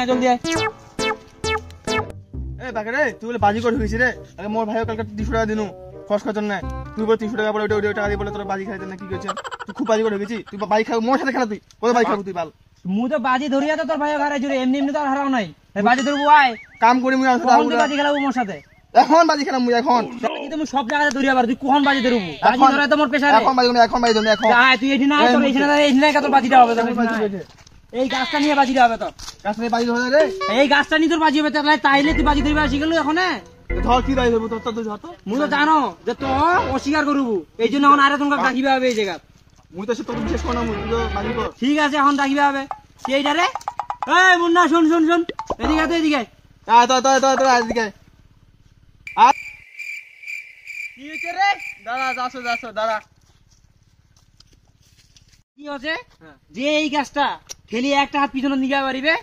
জলদি আয়। এ বাকে রে তুই বলে বাজি করে ঢুকেছিস রে আগে মোর ভাই কালকে 300 টাকা দিনু খরচ করার জন্য তুই বলে 300 টাকা বলে ওটা টাকা দিয়ে বলে তোর বাজি খাইতে না কি করছিস তুই খুব বাজি করে ঢুকেছিস তুই বাজি খাও মোর সাথে খেলা তুই কত বাজি খাবো তুই বাল মু তো বাজি ধরিয়া তো তোর ভাই হারাই জুড়ে এমনি এমনি তো আর হারাও নাই বাজি ধরবো আয় কাম করি মুই আসলে কখন তুই বাজি খেলাবো মোর সাথে এখন বাজি খেলাম মুই এখন কিন্তু সব জায়গায় ধরিয়া পার তুই কখন বাজি ধরবো বাজি ধরা তো মোর পেশা রে এখন বাজি এখন আয় তুই এখানে আয় তোর এখানে তোর বাজিটা হবে এই গাছটা নিয়ে বাজিটা হবে তোর কাছে বাজি ধরে রে এই গাছটা নিয়ে তোর বাজি হবে তাইলে তুই বাজি ধরিবা শিখলো এখন ধর কি বাজি ধরবো তোর তো ধর তো মুই তো জানো যে তো অস্বীকার করবো এই জন্য এখন আরে তোমাকে ডাকিবা হবে এই জায়গা মুই তো সে তোর বিশেষ কোন মুই তো বাজি কর ঠিক আছে এখন ডাকিবা হবে সেইটা রে এই মুন্না শুন শুন শুন এদিকে তো এদিকে আয় তো এদিকে আয় কি হইছে রে দাঁড়া যাসো দাঁড়া কি হচ্ছে যে এই গাছটা ঠেলিয়ে একটা হাত পিছনে নিয়ে পারিবে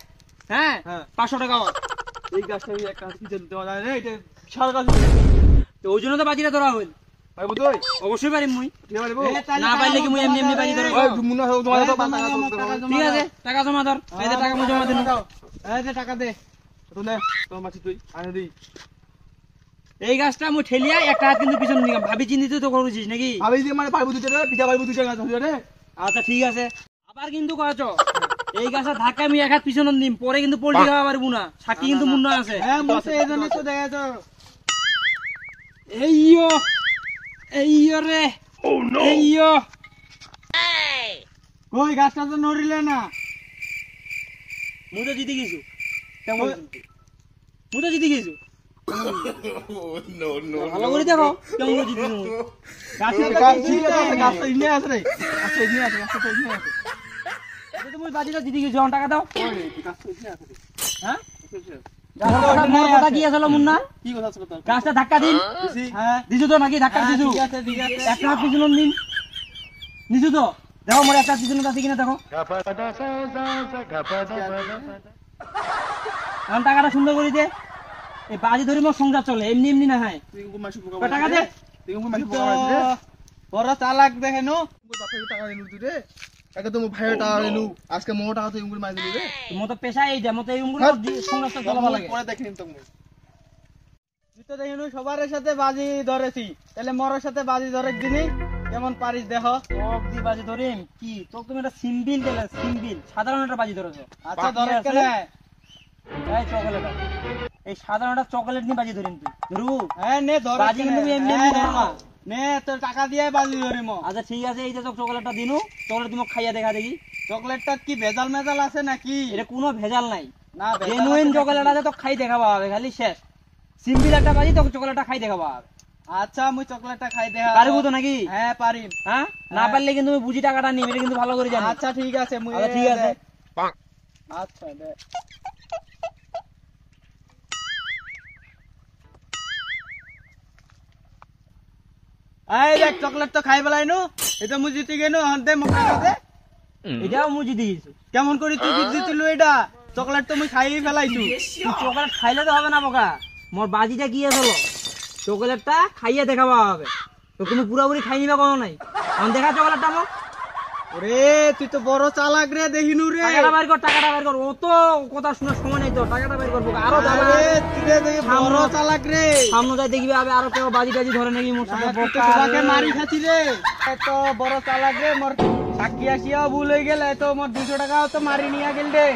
হ্যাঁ 500 টাকা এই গাছটা একটা হাত পিছনে দেওয়া যায় রে এটা বিশাল গাছ তো ওই জন্য তো বাজিটা ধরা হইল পাইবো তুই অবশ্যই পারিম মুই ঠিক পারিবো না পাইলে কি মুই এমনি এমনি বাজি ধরে ওই মুন্না হোক তোমার তো ঠিক আছে টাকা জমা ধর এই যে টাকা মুই জমা দিন এই যে টাকা দে তো নে তোর মাছি তুই আনে দিই এই গাছটা মুই ঠেলিয়া একটা হাত কিন্তু পিছনে নিলাম ভাবি চিন্তিত তো করছিস নাকি ভাবি যে মানে পাইবো দুইটা রে পিছা পাইবো দুইটা গাছ হইছে রে আচ্ছা ঠিক আছে আবার কিন্তু কয়েছো এই গাছের ধাক্কা আমি এক হাত পিছনে নিম পরে কিন্তু পোল্ট্রি খাওয়া পারবো না সাক্ষী কিন্তু মুন্না আছে হ্যাঁ মুছে এজন্য তো দেখাছো এইয়ো রে এইয়ো কই গাছটা তো নড়িলে না মুই তো জিতে গেছু মুই তো জিতে গেছু ভালো করে দেখো কেমন জিতে গাছটা ইনে আছে রে আচ্ছা ইনে আছে গাছটা ইনে আছে তুমি বাজিটা জিতে গেছো টাকা দাও গাছটা ইনে আছে হ্যাঁ কথা কি আসলো মুন্না কি কথা ছিল তোর গাছটা ধাক্কা দিন হ্যাঁ দিছু তো নাকি ধাক্কা দিছু ঠিক আছে একটা হাত পিছনে নিন নিছু তো দেখো মোর একটা পিছনে আছে কিনা দেখো এখন টাকাটা সুন্দর করে দে এই বাজি ধরে মোর সংসার চলে এমনি এমনি না হয় তুই কোন মাসি টাকা দে তুই কোন মাসি রে বড় চালাক দেখে নো বাপে টাকা দিলু তুই রে আগে তো মো ভাইয়ের টাকা দিলু আজকে মো টাকা তুই উঙ্গুর মাই দিলু রে মো তো পেশা এই দে মো তো এই উঙ্গুর সংসারটা চালাবা লাগে পরে দেখিন তো তুই তো দেখিনু সবার সাথে বাজি ধরেছি তাহলে মরার সাথে বাজি ধরে দিনি কেমন পারিস দেখো ওক দি বাজি ধরিম কি তো তুমি একটা সিম্বিল দিলে সিম্বিল সাধারণ একটা বাজি ধরেছো আচ্ছা ধরে কেন এই চকলেট এই সাধারণ একটা চকলেট নিয়ে বাজি ধরিম তুই ধরু হ্যাঁ নে ধর বাজি কিন্তু এমনি এমনি ধরো না নে তোর টাকা দিয়ে বাজি ধরিম আচ্ছা ঠিক আছে এই যে চকলেটটা দিনু চকলেট তুমি খাইয়া দেখা দেখি চকলেটটা কি ভেজাল মেজাল আছে নাকি এটা কোনো ভেজাল নাই না জেনুইন চকলেট আছে তো খাই দেখাবা হবে খালি শেষ সিম্বিল একটা বাজি তো চকলেটটা খাই দেখাবা হবে আচ্ছা মুই চকলেটটা খাই দেখা পারবো তো নাকি হ্যাঁ পারিম হ্যাঁ না পারলে কিন্তু তুমি বুঝি টাকাটা নিবে এটা কিন্তু ভালো করে জানি আচ্ছা ঠিক আছে মুই আচ্ছা ঠিক আছে আচ্ছা দে এই দেখ চকলেট তো খাই পেলাই নু এটা মুই জিতে গেনু হন্তে মুখা দে এটাও মুই জিতে গেছি কেমন করি তুই জিতিলু এটা চকলেট তো মুই খাই ফেলাইছু তুই চকলেট খাইলে তো হবে না বোকা মোর বাজিটা কি আছে চকলেটটা খাইয়ে দেখাবা হবে তো তুমি পুরোপুরি খাই নিবা কোনো নাই এখন দেখা চকলেটটা মোক ওরে তুই তো বড় চালাক রে দেখিনু রে টাকাটা বাইর কর ও তো কথা শোনার সময় নাই তো টাকাটা বাইর করবো আরো আরে তুই রে দেখি বড় চালাক রে সামনে যাই দেখবি আরো কেউ বাজি টাজি ধরে নাকি মোর সাথে তোকে মারি খাচ্ছি রে এত বড় চালাক রে মোর সাক্ষী আসিয়া ভুল হয়ে গেল এত মোর 200 টাকাও তো মারি নিয়া গেল রে